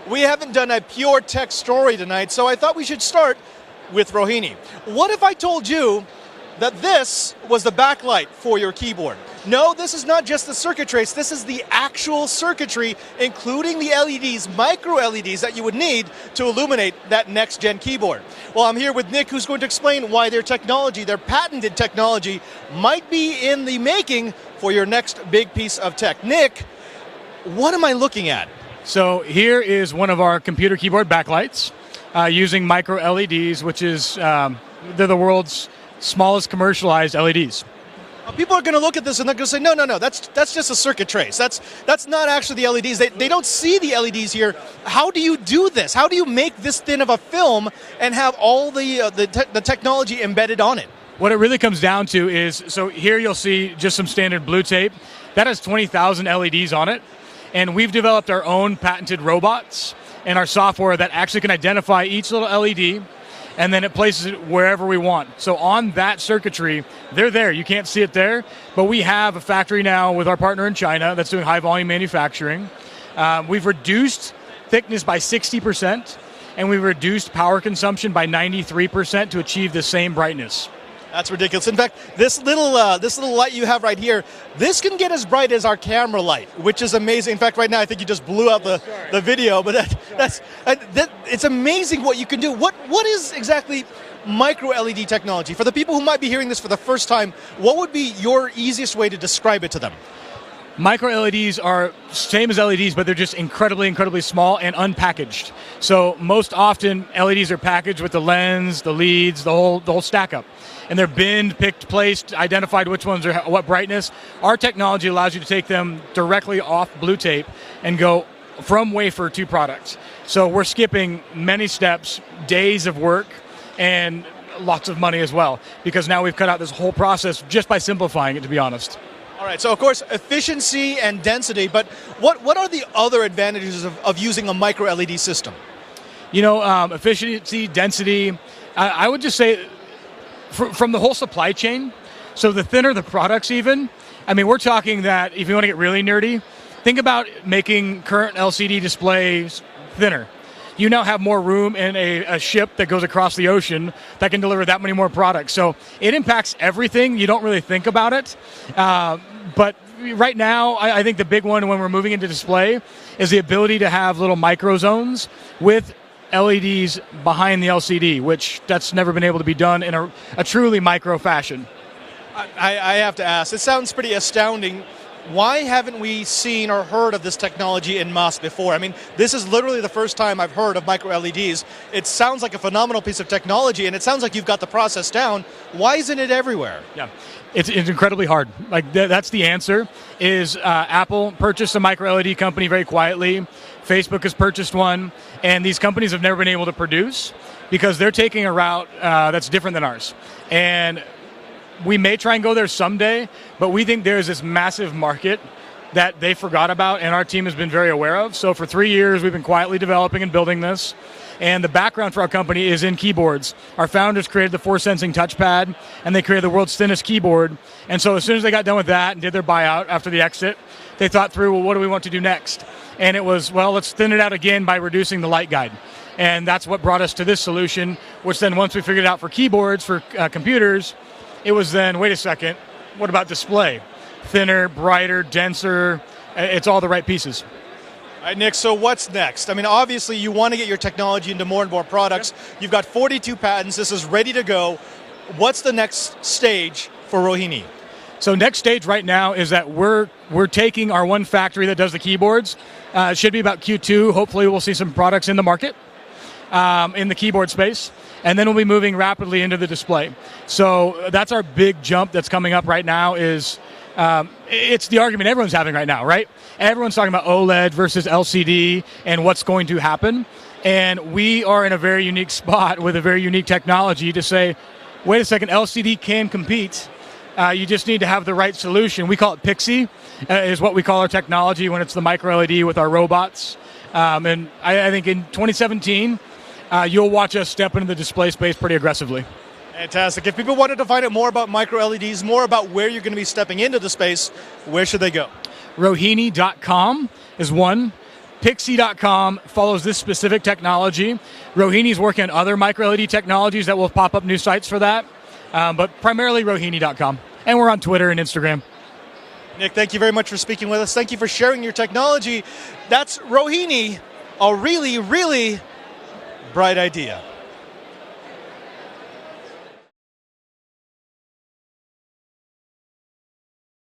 we haven't done a pure tech story tonight, so I thought we should start with Rohinni. What if I told you that this was the backlight for your keyboard? No, this is not just the circuit trace, this is the actual circuitry, including the LEDs, micro LEDs that you would need to illuminate that next-gen keyboard. Well, I'm here with Nick, who's going to explain why their technology, their patented technology, might be in the making for your next big piece of tech. Nick, what am I looking at? So here is one of our computer keyboard backlights using micro LEDs, which is, they're the world's smallest commercialized LEDs. People are going to look at this and they're going to say, no, that's just a circuit trace. That's not actually the LEDs. They don't see the LEDs here. How do you do this? How do you make this thin of a film and have all the technology embedded on it? What it really comes down to is, so here you'll see just some standard blue tape. That has 20,000 LEDs on it. And we've developed our own patented robots and our software that actually can identify each little LED, and then it places it wherever we want. So on that circuitry, they're there. You can't see it there, but we have a factory now with our partner in China that's doing high volume manufacturing. We've reduced thickness by 60%, and we've reduced power consumption by 93% to achieve the same brightness. That's ridiculous. In fact, this little light you have right here, this can get as bright as our camera light, which is amazing. In fact, right now I think you just blew out the video, but it's amazing what you can do. What is exactly micro LED technology? For the people who might be hearing this for the first time, what would be your easiest way to describe it to them? Micro LEDs are same as LEDs, but they're just incredibly, incredibly small and unpackaged. So most often LEDs are packaged with the lens, the leads, the whole stack up. And they're binned, picked, placed, identified which ones are what brightness. Our technology allows you to take them directly off blue tape and go from wafer to product. So we're skipping many steps, days of work, and lots of money as well, because now we've cut out this whole process just by simplifying it, to be honest. All right, so of course, efficiency and density, but what are the other advantages of using a micro LED system? You know, efficiency, density, I would just say from the whole supply chain, so the thinner the products even, I mean, we're talking that if you want to get really nerdy, think about making current LCD displays thinner. You now have more room in a ship that goes across the ocean that can deliver that many more products. So it impacts everything. You don't really think about it. But right now, I think the big one when we're moving into display is the ability to have little micro zones with LEDs behind the LCD, which that's never been able to be done in a truly micro fashion. I have to ask, it sounds pretty astounding. Why haven't we seen or heard of this technology en masse before? I mean, this is literally the first time I've heard of micro LEDs. It sounds like a phenomenal piece of technology, and it sounds like you've got the process down. Why isn't it everywhere? Yeah, it's incredibly hard. Like that's the answer. Is Apple purchased a micro LED company very quietly. Facebook has purchased one, and these companies have never been able to produce because they're taking a route that's different than ours. And we may try and go there someday, but we think there's this massive market that they forgot about and our team has been very aware of. So for 3 years, we've been quietly developing and building this. And the background for our company is in keyboards. Our founders created the force sensing touchpad, and they created the world's thinnest keyboard. And so as soon as they got done with that and did their buyout after the exit, they thought through, well, what do we want to do next? And it was, well, let's thin it out again by reducing the light guide. And that's what brought us to this solution, which then once we figured it out for keyboards, for computers, it was then, wait a second, what about display? Thinner, brighter, denser, it's all the right pieces. All right, Nick, so what's next? I mean, obviously you want to get your technology into more and more products. You've got 42 patents. This is ready to go. What's the next stage for Rohinni? So next stage right now is that we're taking our one factory that does the keyboards. It should be about Q2. Hopefully we'll see some products in the market in the keyboard space. And then we'll be moving rapidly into the display. So that's our big jump that's coming up right now is it's the argument everyone's having right now, right? Everyone's talking about OLED versus LCD and what's going to happen. And we are in a very unique spot with a very unique technology to say, wait a second, LCD can compete. You just need to have the right solution. We call it Pixie, is what we call our technology when it's the micro LED with our robots. And I think in 2017, you'll watch us step into the display space pretty aggressively. Fantastic. If people wanted to find out more about micro LEDs, more about where you're going to be stepping into the space, where should they go? Rohinni.com is one. Pixie.com follows this specific technology. Rohinni's working on other micro LED technologies that will pop up new sites for that, but primarily Rohinni.com. And we're on Twitter and Instagram. Nick, thank you very much for speaking with us. Thank you for sharing your technology. That's Rohinni, a really, really bright idea.